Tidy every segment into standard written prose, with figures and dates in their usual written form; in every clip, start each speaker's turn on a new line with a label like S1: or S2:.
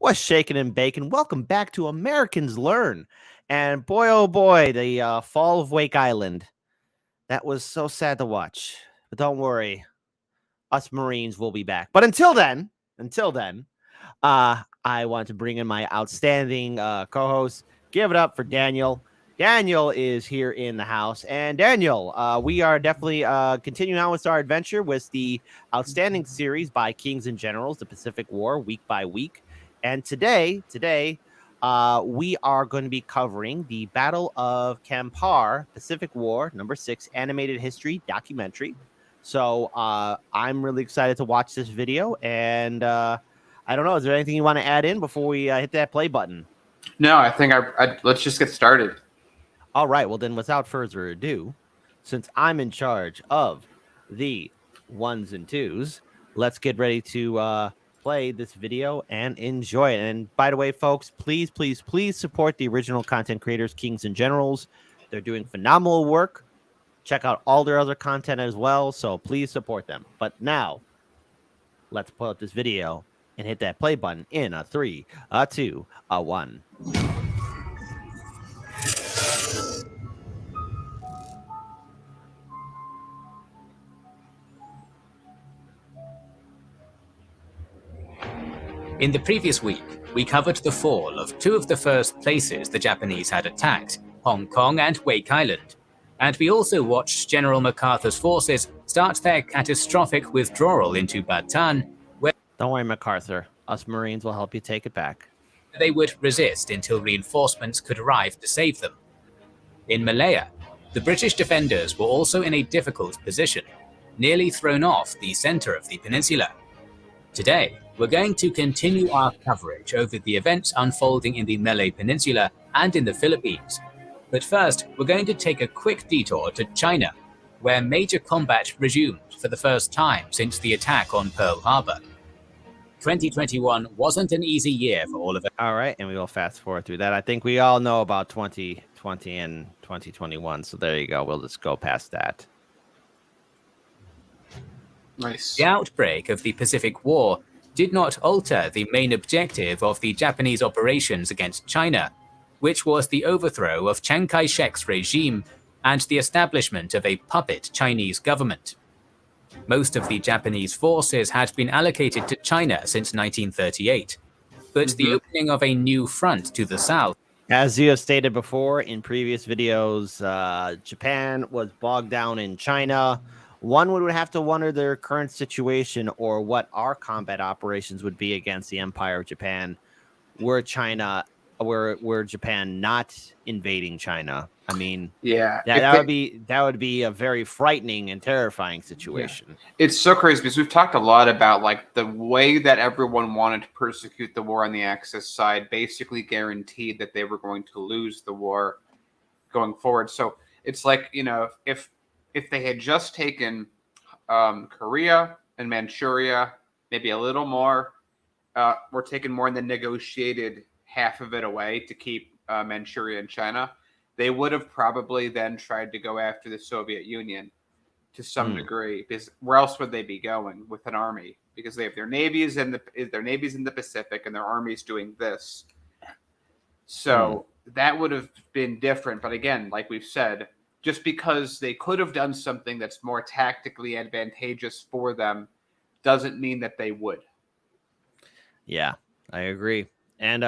S1: What's shaking and baking? Welcome back to Americans Learn. And boy, oh boy, the fall of Wake Island. That was so sad to watch. But don't worry, us Marines will be back. But until then, I want to bring in my outstanding co-host. Give it up for Daniel. Daniel is here in the house. And Daniel, we are definitely continuing on with our adventure with the outstanding series by Kings and Generals, the Pacific War, week by week. And today, we are going to be covering the Battle of Kampar, Pacific War, #6, animated history documentary. So I'm really excited to watch this video. And I don't know, is there anything you want to add in before we hit that play button?
S2: No, I think let's just get started.
S1: All right. Well, then, without further ado, since I'm in charge of the ones and twos, let's get ready to play this video and enjoy it. And by the way, folks, please support the original content creators, Kings and Generals. They're doing phenomenal work. Check out all their other content as well. So please support them. But now, let's pull up this video and hit that play button in a 3, a 2, a 1.
S3: In the previous week, we covered the fall of two of the first places the Japanese had attacked, Hong Kong and Wake Island. And we also watched General MacArthur's forces start their catastrophic withdrawal into Bataan, where
S1: Don't worry, MacArthur. Us Marines will help you take it back.
S3: they would resist until reinforcements could arrive to save them. In Malaya, the British defenders were also in a difficult position, nearly thrown off the centre of the peninsula. Today, we're going to continue our coverage over the events unfolding in the Malay Peninsula and in the Philippines. But first, we're going to take a quick detour to China, where major combat resumed for the first time since the attack on Pearl Harbor. 2021 wasn't an easy year for all of us.
S1: All right, and we will fast forward through that. I think we all know about 2020 and 2021, so there you go. We'll just go past that.
S2: Nice.
S3: The outbreak of the Pacific War did not alter the main objective of the Japanese operations against China, which was the overthrow of Chiang Kai-shek's regime and the establishment of a puppet Chinese government. Most of the Japanese forces had been allocated to China since 1938, but the opening of a new front to the south.
S1: As you have stated before in previous videos, Japan was bogged down in China. One would have to wonder their current situation or what our combat operations would be against the Empire of Japan were Japan not invading China. I mean, that would be a very frightening and terrifying situation.
S2: Yeah. It's so crazy because we've talked a lot about like the way that everyone wanted to persecute the war on the Axis side basically guaranteed that they were going to lose the war going forward. So it's like, you know, if they had just taken Korea and Manchuria, maybe a little more, or taken more in the negotiated half of it away to keep Manchuria and China, they would have probably then tried to go after the Soviet Union to some degree. Because where else would they be going with an army? Because they have their navies in the Pacific and their armies doing this. So that would have been different. But again, like we've said, just because they could have done something that's more tactically advantageous for them doesn't mean that they would.
S1: Yeah, I agree. And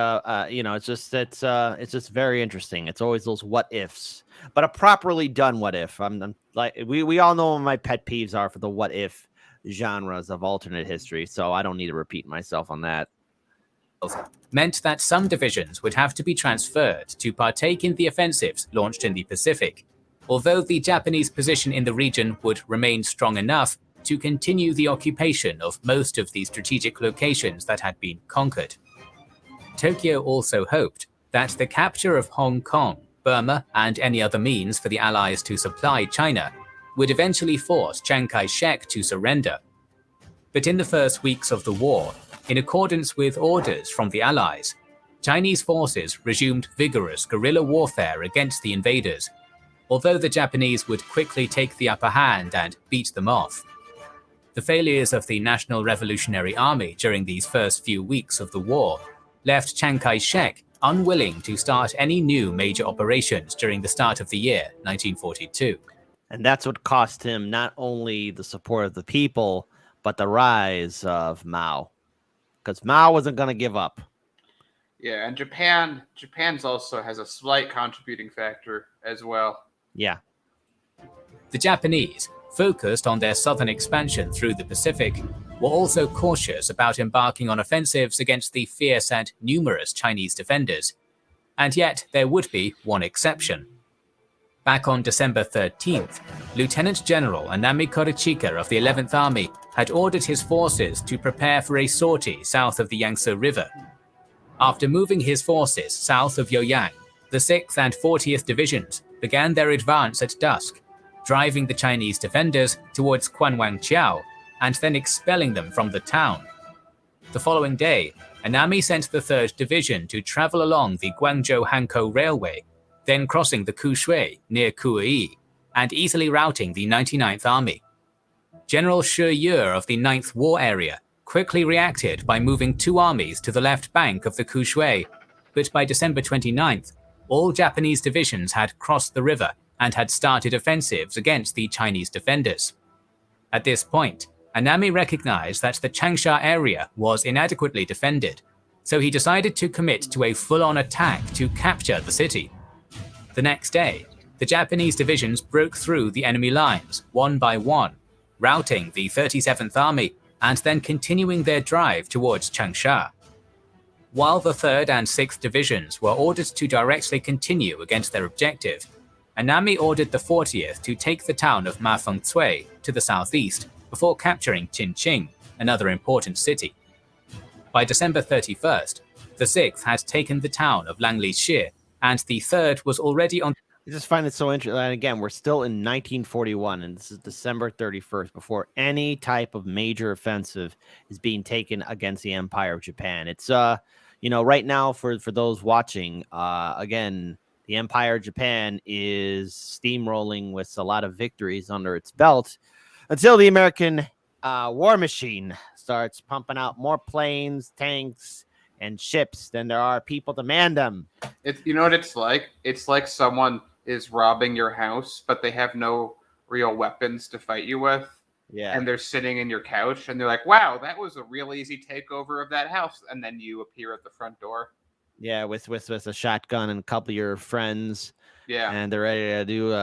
S1: you know, it's just very interesting. It's always those what ifs, but a properly done what if. I'm like we all know what my pet peeves are for the what if genres of alternate history, so I don't need to repeat myself on that.
S3: Meant that some divisions would have to be transferred to partake in the offensives launched in the Pacific, although the Japanese position in the region would remain strong enough to continue the occupation of most of the strategic locations that had been conquered. Tokyo also hoped that the capture of Hong Kong, Burma, and any other means for the Allies to supply China would eventually force Chiang Kai-shek to surrender. But in the first weeks of the war, in accordance with orders from the Allies, Chinese forces resumed vigorous guerrilla warfare against the invaders, although the Japanese would quickly take the upper hand and beat them off. The failures of the National Revolutionary Army during these first few weeks of the war left Chiang Kai-shek unwilling to start any new major operations during the start of the year 1942.
S1: And that's what cost him not only the support of the people, but the rise of Mao. Because Mao wasn't going to give up.
S2: Yeah, and Japan's also has a slight contributing factor as well.
S1: Yeah.
S3: The Japanese, focused on their southern expansion through the Pacific, were also cautious about embarking on offensives against the fierce and numerous Chinese defenders. And yet there would be one exception. Back on December 13th, Lieutenant General Anami Korichika of the 11th Army had ordered his forces to prepare for a sortie south of the Yangtze River. After moving his forces south of Yoyang, the 6th and 40th Divisions began their advance at dusk, driving the Chinese defenders towards Quanwangqiao and then expelling them from the town. The following day, Anami sent the 3rd Division to travel along the Guangzhou-Hankou Railway, then crossing the Kushui near Kuyi, and easily routing the 99th Army. General Shi Yue of the 9th War Area quickly reacted by moving 2 armies to the left bank of the Kushui, but by December 29th, all Japanese divisions had crossed the river and had started offensives against the Chinese defenders. At this point, Anami recognized that the Changsha area was inadequately defended, so he decided to commit to a full-on attack to capture the city. The next day, the Japanese divisions broke through the enemy lines one by one, routing the 37th Army and then continuing their drive towards Changsha. While the 3rd and 6th Divisions were ordered to directly continue against their objective, Anami ordered the 40th to take the town of Mafengcui to the southeast before capturing Qinqing, another important city. By December 31st, the 6th had taken the town of Langlishi, and the 3rd was already on.
S1: I just find it so interesting. And again, we're still in 1941, and this is December 31st, before any type of major offensive is being taken against the Empire of Japan. It's right now for those watching, again, the Empire of Japan is steamrolling with a lot of victories under its belt until the American war machine starts pumping out more planes, tanks, and ships than there are people to man them.
S2: You know what it's like? It's like someone is robbing your house, but they have no real weapons to fight you with.
S1: Yeah.
S2: And they're sitting in your couch, and they're like, wow, that was a real easy takeover of that house. And then you appear at the front door.
S1: Yeah, with a shotgun and a couple of your friends.
S2: Yeah.
S1: And they're ready to do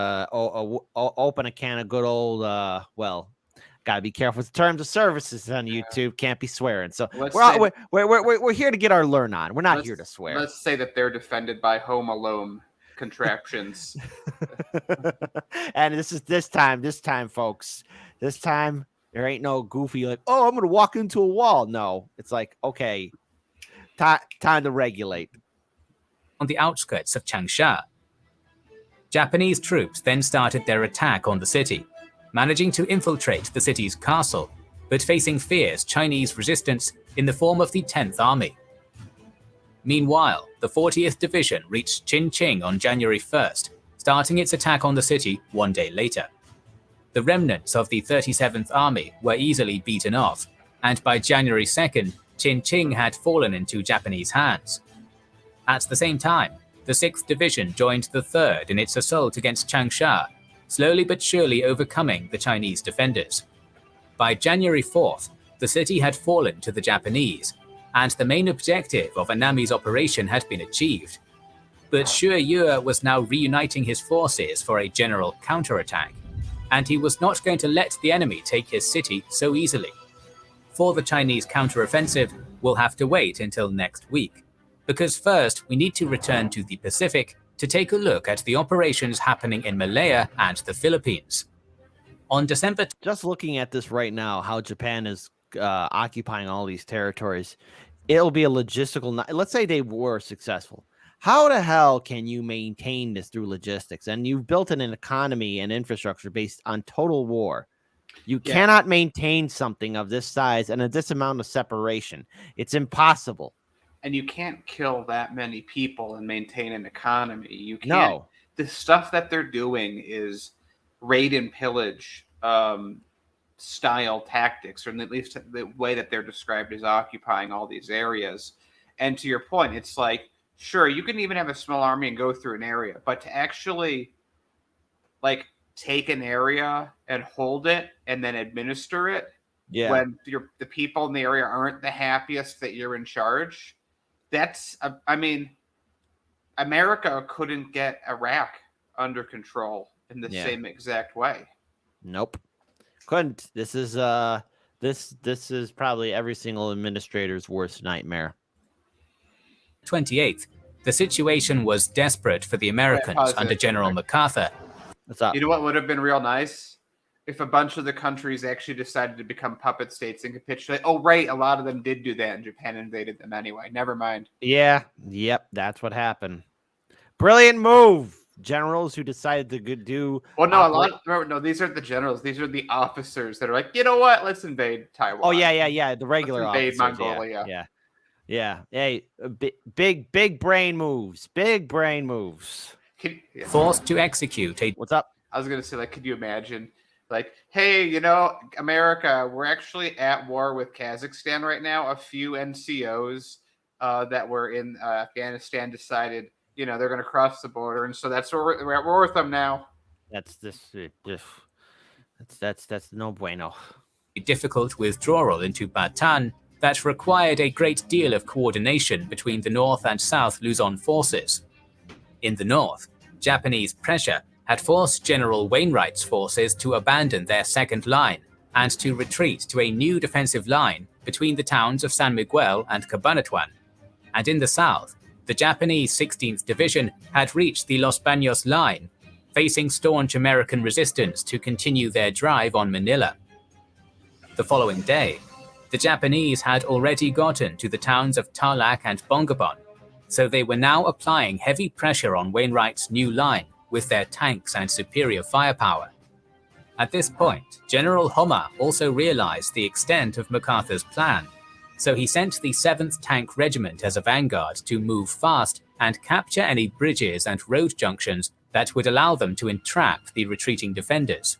S1: open a can of good old gotta be careful with terms of services on YouTube. Can't be swearing. So we're here to get our learn on. We're not here to swear.
S2: Let's say that they're defended by Home Alone contraptions.
S1: And this time, folks. This time there ain't no goofy like, oh, I'm gonna walk into a wall. No, it's like, okay, time to regulate.
S3: On the outskirts of Changsha, Japanese troops then started their attack on the city, managing to infiltrate the city's castle, but facing fierce Chinese resistance in the form of the 10th Army. Meanwhile, the 40th Division reached Qinqing on January 1st, starting its attack on the city one day later. The remnants of the 37th Army were easily beaten off, and by January 2nd, Qinqing had fallen into Japanese hands. At the same time, the 6th Division joined the 3rd in its assault against Changsha, slowly but surely overcoming the Chinese defenders. By January 4th, the city had fallen to the Japanese, and the main objective of Anami's operation had been achieved. But Shi Yue was now reuniting his forces for a general counterattack, and he was not going to let the enemy take his city so easily. For the Chinese counteroffensive, we'll have to wait until next week, because first we need to return to the Pacific to take a look at the operations happening in Malaya and the Philippines. On December...
S1: Just looking at this right now, how Japan is occupying all these territories, it'll be a logistical... Let's say they were successful. How the hell can you maintain this through logistics? And you've built an economy and infrastructure based on total war. You cannot maintain something of this size and this amount of separation. It's impossible.
S2: And you can't kill that many people and maintain an economy. You can't.
S1: No.
S2: The stuff that they're doing is raid and pillage style tactics, or at least the way that they're described as occupying all these areas. And to your point, it's like, sure, you can even have a small army and go through an area, but to actually like take an area and hold it and then administer it when the people in the area aren't the happiest that you're in charge, I mean, America couldn't get Iraq under control in the same exact way.
S1: Nope. Couldn't. This is this is probably every single administrator's worst nightmare.
S3: 28th, the situation was desperate for the Americans under General MacArthur.
S1: What's up?
S2: You know what would have been real nice? If a bunch of the countries actually decided to become puppet states and capitulate. Oh, right. A lot of them did do that, and Japan invaded them anyway. Never mind.
S1: Yeah. Yep. That's what happened. Brilliant move. Generals who decided to do.
S2: Well, no, these aren't the generals. These are the officers that are like, you know what? Let's invade Taiwan.
S1: Oh, yeah. The regular
S2: invade
S1: officers.
S2: Mongolia.
S1: Yeah. Hey, big brain moves. Big brain moves.
S3: Forced to execute a...
S1: What's up?
S2: I was going to say, like, could you imagine? Like, hey, America, we're actually at war with Kazakhstan right now. A few NCOs that were in Afghanistan decided, they're going to cross the border, and so that's where we're at war with them now.
S1: That's no bueno.
S3: A difficult withdrawal into Bataan that required a great deal of coordination between the North and South Luzon forces. In the north, Japanese pressure had forced General Wainwright's forces to abandon their second line and to retreat to a new defensive line between the towns of San Miguel and Cabanatuan. And in the south, the Japanese 16th Division had reached the Los Baños line, facing staunch American resistance to continue their drive on Manila. The following day, the Japanese had already gotten to the towns of Tarlac and Bongabon, so they were now applying heavy pressure on Wainwright's new line with their tanks and superior firepower. At this point, General Homma also realized the extent of MacArthur's plan, so he sent the 7th Tank Regiment as a vanguard to move fast and capture any bridges and road junctions that would allow them to entrap the retreating defenders.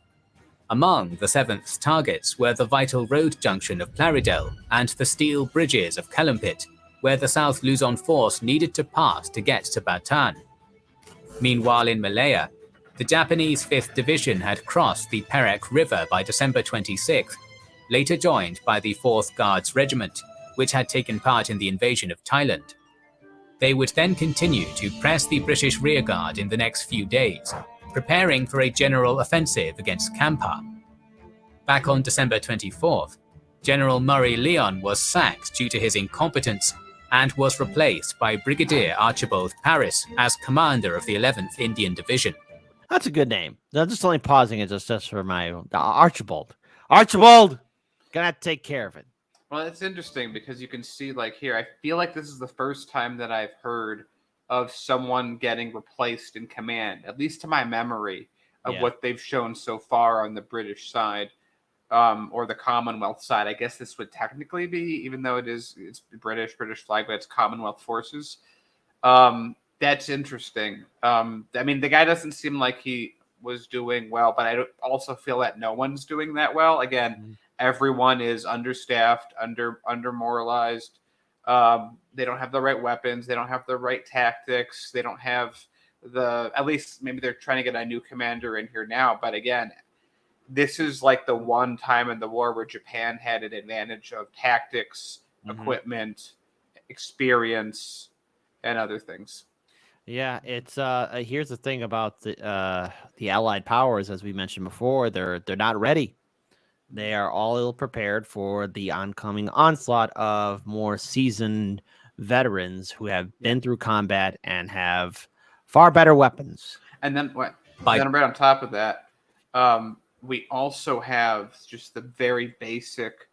S3: Among the 7th's targets were the vital road junction of Plaridel and the steel bridges of Calumpit, where the South Luzon force needed to pass to get to Bataan. Meanwhile in Malaya, the Japanese 5th Division had crossed the Perak River by December 26th, later joined by the 4th Guards Regiment, which had taken part in the invasion of Thailand. They would then continue to press the British rearguard in the next few days, preparing for a general offensive against Kampar. Back on December 24th, General Murray Leon was sacked due to his incompetence and was replaced by Brigadier Archibald Paris as commander of the 11th Indian Division.
S1: That's a good name. I'm just only pausing it just for my Archibald. Archibald! Gonna have to take care of it.
S2: Well, it's interesting because you can see, like, here, I feel like this is the first time that I've heard of someone getting replaced in command, at least to my memory of what they've shown so far on the British side. Or the Commonwealth side. I guess this would technically be, even though it's British flag, but it's Commonwealth forces. That's interesting. I mean, the guy doesn't seem like he was doing well, but I also feel that no one's doing that well. Again, everyone is understaffed, under-moralized. They don't have the right weapons. They don't have the right tactics. They don't have at least maybe they're trying to get a new commander in here now. But again, this is like the one time in the war where Japan had an advantage of tactics, equipment, experience, and other things.
S1: Yeah, it's here's the thing about the Allied powers, as we mentioned before, they're not ready. They are all ill prepared for the oncoming onslaught of more seasoned veterans who have been through combat and have far better weapons.
S2: And then then right on top of that, we also have just the very basic,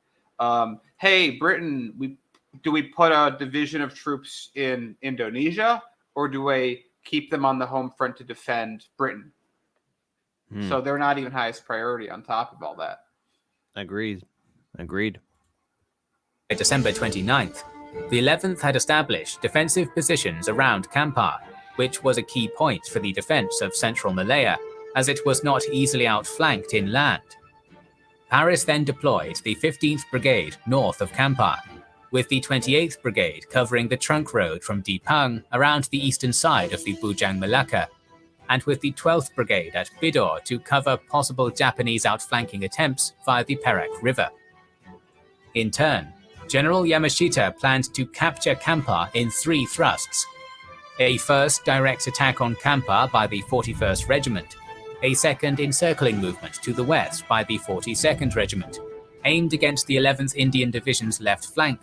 S2: hey, Britain, do we put a division of troops in Indonesia, or do we keep them on the home front to defend Britain? So they're not even highest priority on top of all that.
S1: Agreed.
S3: By December 29th, the 11th had established defensive positions around Kampar, which was a key point for the defense of central Malaya, as it was not easily outflanked inland. Paris then deployed the 15th Brigade north of Kampar, with the 28th Brigade covering the trunk road from Dipang around the eastern side of the Bujang Malacca, and with the 12th Brigade at Bidor to cover possible Japanese outflanking attempts via the Perak River. In turn, General Yamashita planned to capture Kampar in 3 thrusts. A first direct attack on Kampar by the 41st Regiment, a second encircling movement to the west by the 42nd Regiment, aimed against the 11th Indian Division's left flank,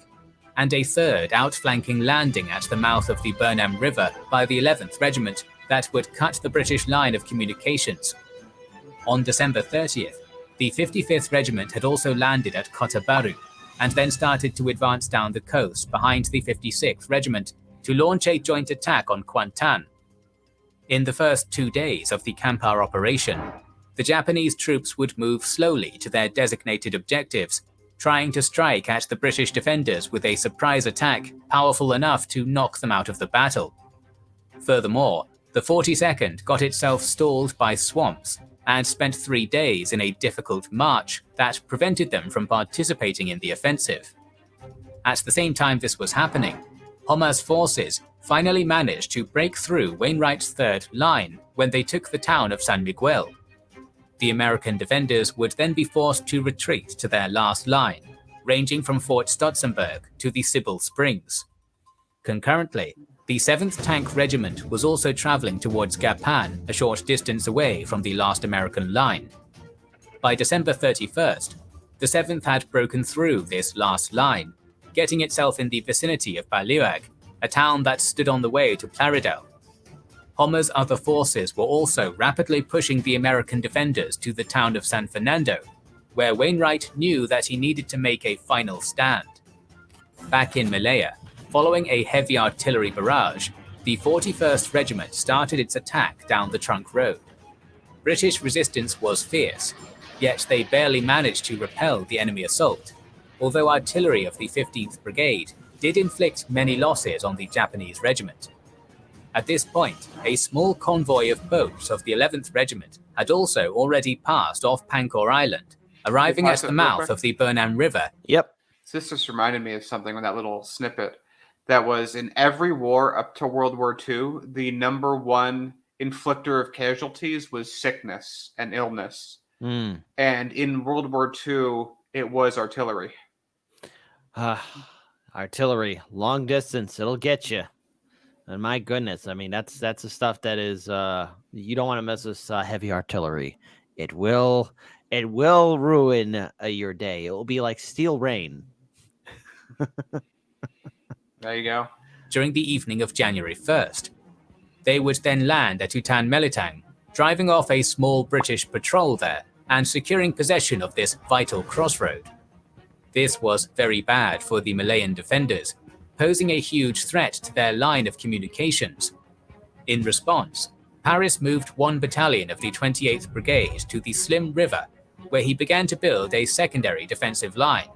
S3: and a third outflanking landing at the mouth of the Burnham River by the 11th Regiment that would cut the British line of communications. On December 30th, the 55th Regiment had also landed at Kota Baru, and then started to advance down the coast behind the 56th Regiment to launch a joint attack on Kuantan. In the first 2 days of the Kampar operation, the Japanese troops would move slowly to their designated objectives, trying to strike at the British defenders with a surprise attack powerful enough to knock them out of the battle. Furthermore, the 42nd got itself stalled by swamps and spent 3 days in a difficult march that prevented them from participating in the offensive. At the same time this was happening, Homa's forces finally managed to break through Wainwright's third line when they took the town of San Miguel. The American defenders would then be forced to retreat to their last line, ranging from Fort Stotzenburg to the Sybil Springs. Concurrently, the 7th Tank Regiment was also traveling towards Gapan, a short distance away from the last American line. By December 31st, the 7th had broken through this last line, getting itself in the vicinity of Baluag, a town that stood on the way to Plaridel. Homa's other forces were also rapidly pushing the American defenders to the town of San Fernando, where Wainwright knew that he needed to make a final stand. Back in Malaya, following a heavy artillery barrage, the 41st Regiment started its attack down the trunk road. British resistance was fierce, yet they barely managed to repel the enemy assault, although artillery of the 15th Brigade did inflict many losses on the Japanese regiment. At this point, a small convoy of boats of the 11th Regiment had also already passed off Pankor Island, arriving at the mouth of the Burnham River.
S1: Yep.
S2: This just reminded me of something with that little snippet. That was in every war up to World War II, the number one inflictor of casualties was sickness and illness.
S1: Mm.
S2: And in World War II, it was artillery.
S1: Artillery, long distance, it'll get you. And my goodness, I mean, that's the stuff that is, you don't want to mess with heavy artillery. It will ruin your day. It will be like steel rain.
S2: There you go.
S3: During the evening of January 1st. They would then land at Utan Melitang, driving off a small British patrol there and securing possession of this vital crossroad. This was very bad for the Malayan defenders, posing a huge threat to their line of communications. In response, Paris moved 1 battalion of the 28th Brigade to the Slim River, where he began to build a secondary defensive line.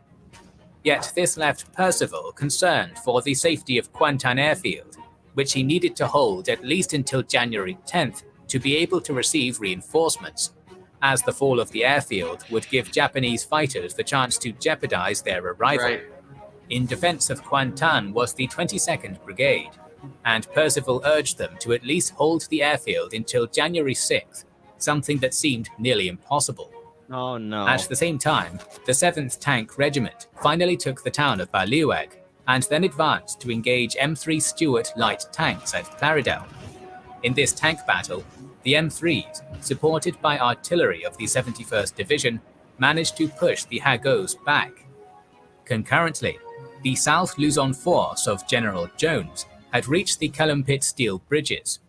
S3: Yet this left Percival concerned for the safety of Kuantan Airfield, which he needed to hold at least until January 10th to be able to receive reinforcements, as the fall of the airfield would give Japanese fighters the chance to jeopardize their arrival.
S2: Right.
S3: In defense of Kuantan was the 22nd Brigade, and Percival urged them to at least hold the airfield until January 6th, something that seemed nearly impossible.
S1: Oh no.
S3: At the same time, the 7th Tank Regiment finally took the town of Baluag, and then advanced to engage M3 Stuart light tanks at Plaridel. In this tank battle, the M3s, supported by artillery of the 71st Division, managed to push the Hagos back. Concurrently, the South Luzon force of General Jones had reached the Calumpit steel bridges.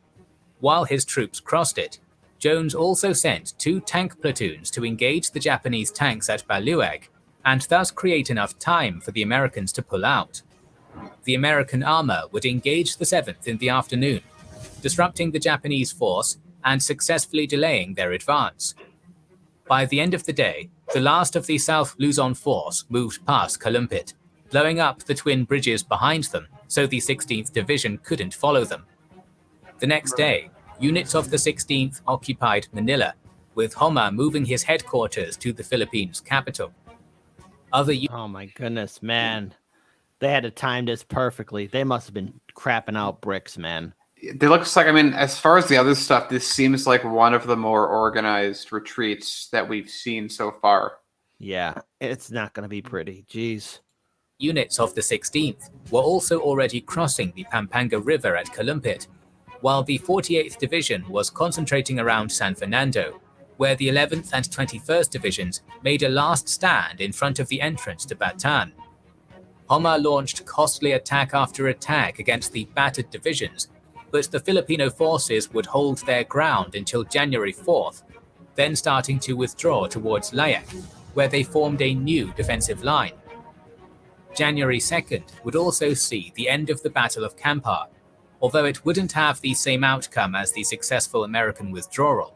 S3: While his troops crossed it, Jones also sent 2 tank platoons to engage the Japanese tanks at Baluag, and thus create enough time for the Americans to pull out. The American armor would engage the 7th in the afternoon, disrupting the Japanese force and successfully delaying their advance. By the end of the day, the last of the South Luzon force moved past Calumpit, blowing up the twin bridges behind them so the 16th Division couldn't follow them. The next day, units of the 16th occupied Manila, with Homa moving his headquarters to the Philippines capital.
S1: Oh my goodness, man. They had to time this perfectly. They must have been crapping out bricks, man.
S2: It looks like, I mean, as far as the other stuff, this seems like one of the more organized retreats that we've seen so far.
S1: Yeah, it's not going to be pretty. Jeez.
S3: Units of the 16th were also already crossing the Pampanga River at Calumpit, while the 48th Division was concentrating around San Fernando, where the 11th and 21st Divisions made a last stand in front of the entrance to Bataan. Homma launched costly attack after attack against the battered divisions, but the Filipino forces would hold their ground until January 4th, then starting to withdraw towards Layak, where they formed a new defensive line. January 2nd would also see the end of the Battle of Kampar, although it wouldn't have the same outcome as the successful American withdrawal.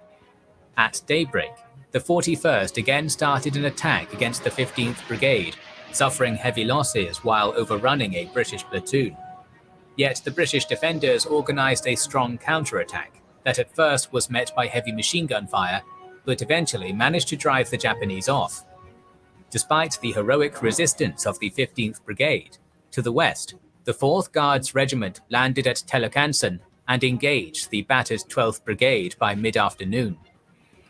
S3: At daybreak, the 41st again started an attack against the 15th Brigade, suffering heavy losses while overrunning a British platoon. Yet the British defenders organised a strong counterattack that at first was met by heavy machine gun fire, but eventually managed to drive the Japanese off. Despite the heroic resistance of the 15th Brigade, to the west, the 4th Guards Regiment landed at Telacansan and engaged the battered 12th Brigade by mid-afternoon.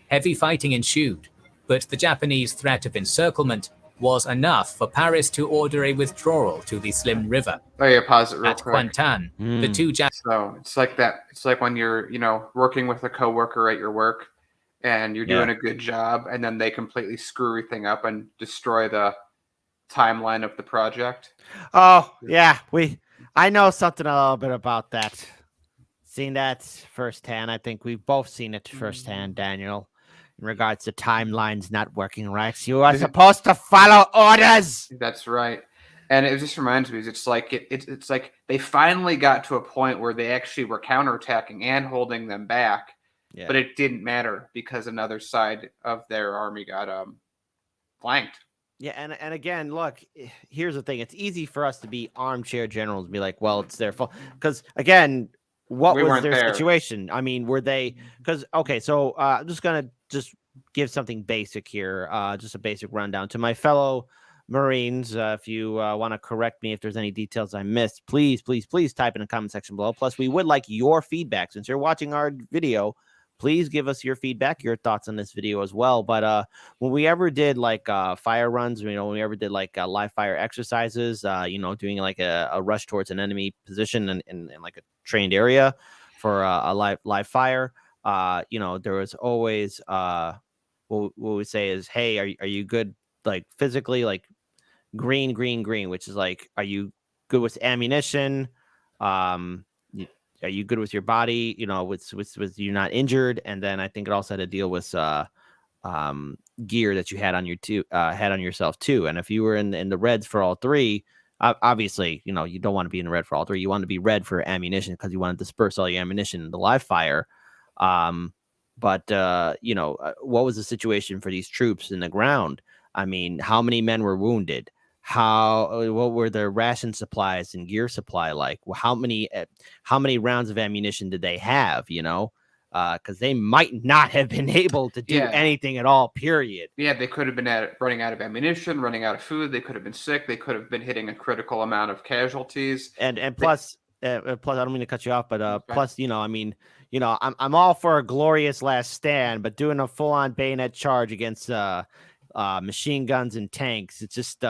S3: Heavy fighting ensued, but the Japanese threat of encirclement was enough for Paris to order a withdrawal to the Slim River.
S2: Oh yeah, pause it real
S3: At
S2: quick.
S3: Kuantan, the two
S2: So it's like that. It's like when you're, working with a coworker at your work, and you're doing a good job, and then they completely screw everything up and destroy the timeline of the project.
S1: Oh, yeah. I know something a little bit about that. Seen that firsthand. I think we've both seen it firsthand, Daniel, in regards to timelines not working right. You are supposed to follow orders.
S2: That's right. And it just reminds me, it's like it's like they finally got to a point where they actually were counterattacking and holding them back.
S1: Yeah.
S2: But it didn't matter because another side of their army got flanked.
S1: Yeah, and again, look, here's the thing. It's easy for us to be armchair generals and be like, well, it's their fault. Because, again, what was their situation? I mean, were they – because, okay, so I'm just going to give something basic here, just a basic rundown. To my fellow Marines, if you want to correct me if there's any details I missed, please type in the comment section below. Plus, we would like your feedback. Since you're watching our video, please give us your feedback, your thoughts on this video as well. But when we ever did like fire runs, when we ever did like live fire exercises, doing like a rush towards an enemy position in like a trained area for a live fire, there was always what we say is, hey, are you good like physically, like green, which is like, are you good with ammunition? Are you good with your body? With you not injured? And then I think it also had to deal with gear that you had on yourself too. And if you were in the reds for all three, obviously, you don't want to be in the red for all three. You want to be red for ammunition because you want to disperse all your ammunition in the live fire. But what was the situation for these troops in the ground? I mean, how many men were wounded? What were their ration supplies and gear supply like? How many rounds of ammunition did they have? Because they might not have been able to do anything at all. Period.
S2: Yeah, they could have been running out of ammunition, running out of food. They could have been sick. They could have been hitting a critical amount of casualties.
S1: And plus, I don't mean to cut you off, but plus, I'm all for a glorious last stand, but doing a full-on bayonet charge against machine guns and tanks, it's just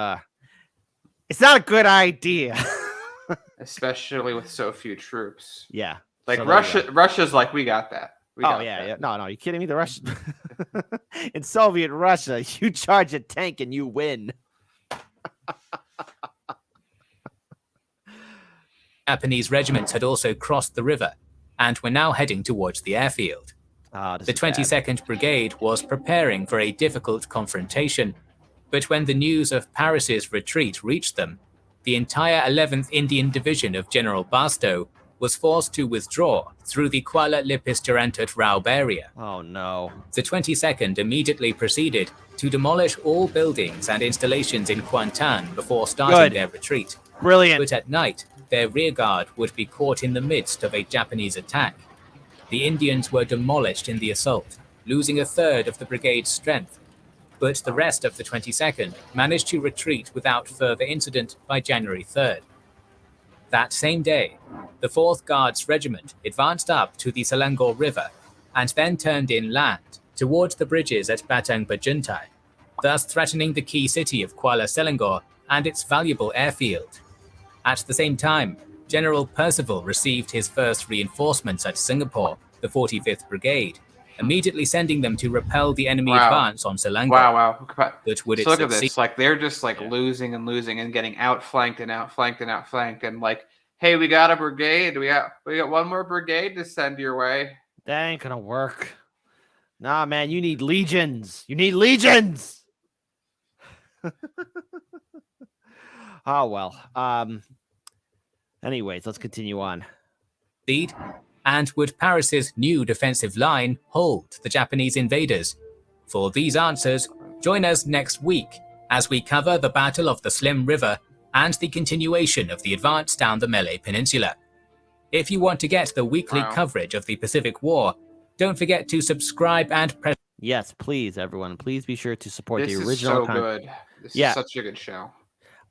S1: it's not a good idea.
S2: Especially with so few troops.
S1: Yeah.
S2: Like so Russia's like, we got that.
S1: Yeah. No, you kidding me? The Russian in Soviet Russia, you charge a tank and you win.
S3: Japanese regiments had also crossed the river and were now heading towards the airfield. The 22nd Brigade was preparing for a difficult confrontation, but when the news of Paris's retreat reached them, the entire 11th Indian Division of General Barstow was forced to withdraw through the Kuala Lipis Durantut Raub area.
S1: Oh no.
S3: The 22nd immediately proceeded to demolish all buildings and installations in Kuantan before starting their retreat.
S1: Brilliant.
S3: But at night, their rearguard would be caught in the midst of a Japanese attack. The Indians were demolished in the assault, losing a third of the brigade's strength. but the rest of the 22nd managed to retreat without further incident by January 3rd. That same day, the 4th Guards Regiment advanced up to the Selangor River and then turned inland towards the bridges at Batang Bajuntai, thus threatening the key city of Kuala Selangor and its valuable airfield. At the same time, General Percival received his first reinforcements at Singapore, the 45th Brigade, immediately sending them to repel the enemy advance on Selangor.
S2: Wow.
S3: But would
S2: so
S3: it
S2: look at
S3: succeed?
S2: this. Like, they're just like losing and losing and getting outflanked and outflanked and outflanked. And like, hey, we got a brigade. We got one more brigade to send your way.
S1: That ain't gonna work. Nah, man, you need legions. You need legions. Oh well. Anyways, let's continue on.
S3: And would Paris's new defensive line hold the Japanese invaders? For these answers, join us next week as we cover the Battle of the Slim River and the continuation of the advance down the Malay Peninsula. If you want to get the weekly coverage of the Pacific War, don't forget to subscribe and press.
S1: Yes, please, everyone. Please be sure to support the original.
S2: This is so good. This is such a good show.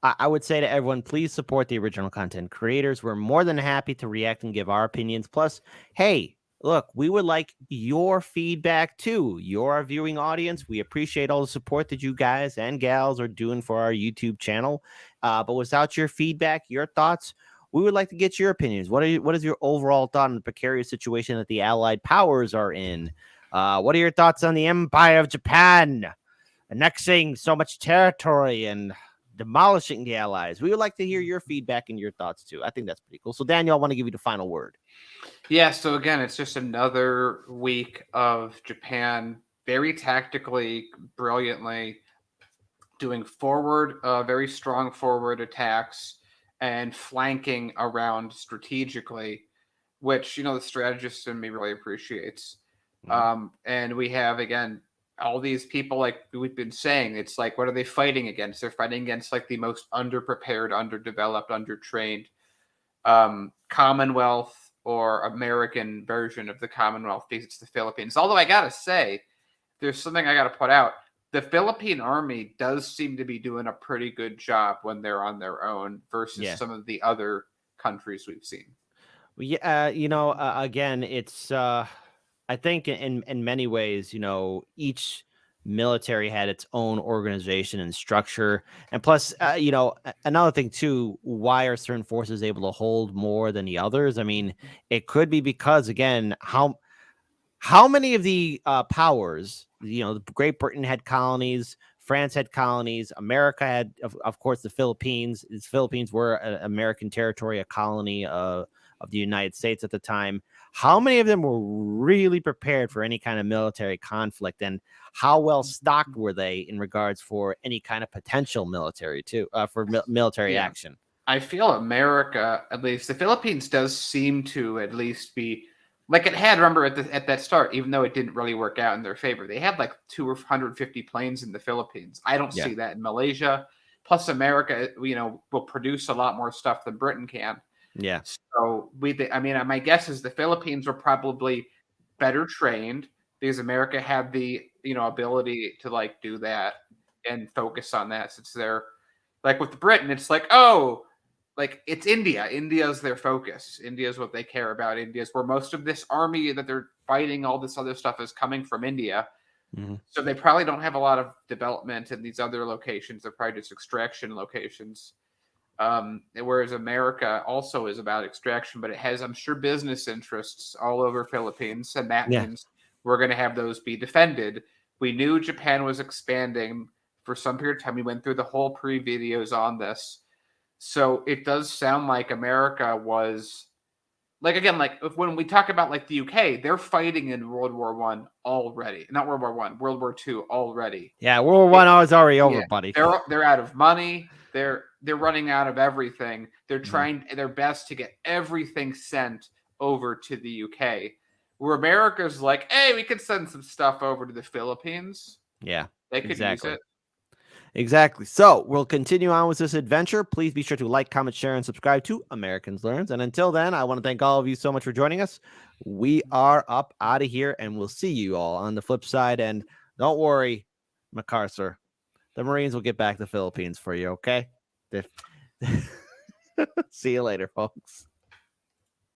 S1: I would say to everyone, please support the original content creators. We're more than happy to react and give our opinions. Plus, hey, look, we would like your feedback too. You're our viewing audience. We appreciate all the support that you guys and gals are doing for our YouTube channel. But without your feedback, your thoughts, we would like to get your opinions. What is your overall thought on the precarious situation that the Allied powers are in? What are your thoughts on the Empire of Japan annexing so much territory and demolishing the Allies? We would like to hear your feedback and your thoughts too. I think that's pretty cool. So Daniel, I want to give you the final word.
S2: Yeah, so again, it's just another week of Japan very tactically, brilliantly doing very strong forward attacks and flanking around strategically, which, the strategist in me really appreciates. And we have, again, all these people, like we've been saying, it's like, what are they fighting against? They're fighting against like the most underprepared, underdeveloped, undertrained Commonwealth or American version of the Commonwealth, because it's the Philippines. Although I gotta say, there's something I gotta put out. The Philippine Army does seem to be doing a pretty good job when they're on their own versus some of the other countries we've seen.
S1: Yeah, again, it's I think in many ways, each military had its own organization and structure. And plus, another thing too, why are certain forces able to hold more than the others? I mean, it could be because, again, how many of the powers, Great Britain had colonies, France had colonies, America had, of course, the Philippines. The Philippines were an American territory, a colony of the United States at the time. How many of them were really prepared for any kind of military conflict, and how well stocked were they in regards for any kind of potential military military action?
S2: I feel America, at least the Philippines, does seem to at least be like it had. Remember at that start, even though it didn't really work out in their favor, they had like 250 planes in the Philippines. I don't see that in Malaysia. Plus, America, will produce a lot more stuff than Britain can.
S1: Yeah.
S2: So my guess is the Philippines were probably better trained because America had the ability to like do that and focus on that, since they're like with Britain, it's like, oh, like it's India. India's their focus. India's what they care about. India's where most of this army that they're fighting, all this other stuff is coming from India. Mm-hmm. So they probably don't have a lot of development in these other locations. They're probably just extraction locations. Whereas America also is about extraction, but it has, I'm sure, business interests all over Philippines, and that means we're going to have those be defended. We knew Japan was expanding for some period of time. We went through the whole pre-videos on this. So it does sound like America was, like, again, like when we talk about like the UK, they're fighting in World War I already. Not World War I, World War II already.
S1: Yeah, World War I is already over, buddy.
S2: They're out of money. They're running out of everything. They're trying their best to get everything sent over to the UK. Where America's like, hey, we could send some stuff over to the Philippines.
S1: Yeah,
S2: they could use it.
S1: Exactly. So we'll continue on with this adventure. Please be sure to like, comment, share, and subscribe to Americans Learns. And until then, I want to thank all of you so much for joining us. We are up out of here, and we'll see you all on the flip side. And don't worry, MacArthur. The Marines will get back the Philippines for you, okay? See you later, folks.